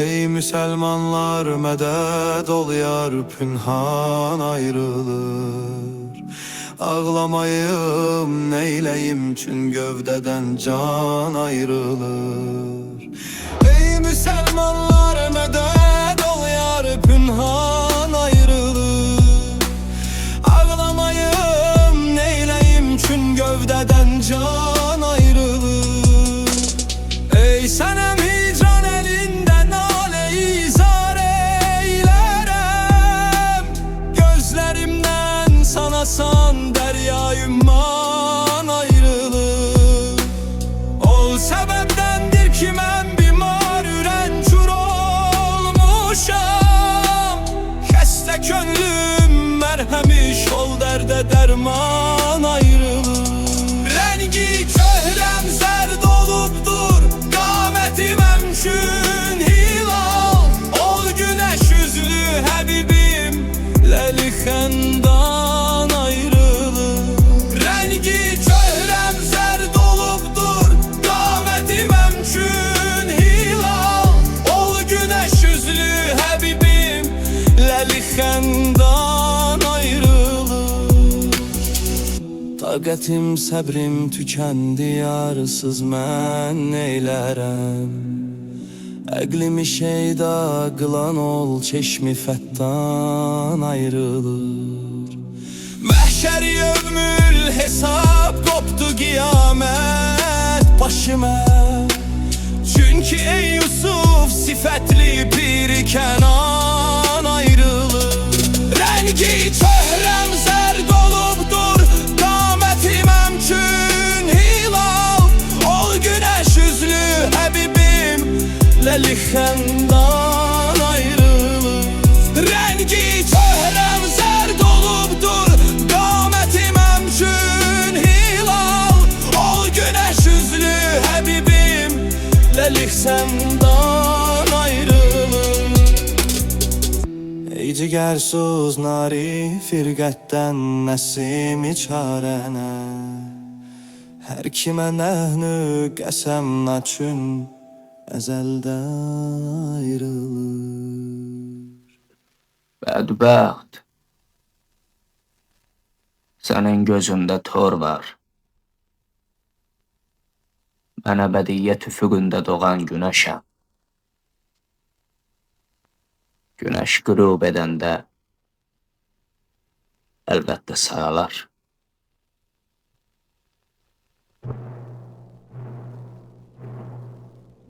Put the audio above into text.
Ey Müslümanlar medet ol yar pünhan ayrılır. Ağlamayım neyleyim çün gövdeden can ayrılır. Ey Müslümanlar medet ol yar pünhan ayrılır. Ağlamayım neyleyim çün gövdeden can ayrılır. Ey senem hicran elinden nale-i zar eylerem. Gözlerimden sana san derya ümman ayrılır. Ol sebeptendir ki men bimar ürencur olmuşam. Xəstə könlüm merhemiş ol derde derman ayrılır. Rengi köhrem zerd olubdur, qamətim əmkün hilal. Ol güneş yüzlü Həbibim, ləli xəndan ayrılır. Rengi köhrem zerd olubdur, qamətim əmkün hilal. Ol güneş yüzlü Həbibim, ləli xəndan ayrılır. Taqətim, səbrim tükendi yarsız mən neylərəm. Əqlimi şeyda qılan ol çeşmi fəttan ayrılır. Məhşər yevmül hesab qopdu qiyamət başıma. Çünkü ey Yusuf sifətli bir Kənan ayrılır. Rengi çöhrəm zərd olubdur, qamətim əmkün hilal. Ol güneş yüzlü Həbibim, ləli xəndan ayrılır. Rengi çöhrəm zərd olubdur, qamətim əmkün hilal. Ol güneş yüzlü Həbibim, ləli xəndan ayrılır. Ey cigersuz nari firqətdən nəsimi çarənə. Hər kimə nəhnü qəsəm naçün əzəldə ayrılır. Bədbəxt, sənin gözündə tor var. Mən əbədiyyət üfüqündə doğan günəşəm. Güneş qürub edəndə əlbəttə sağalar.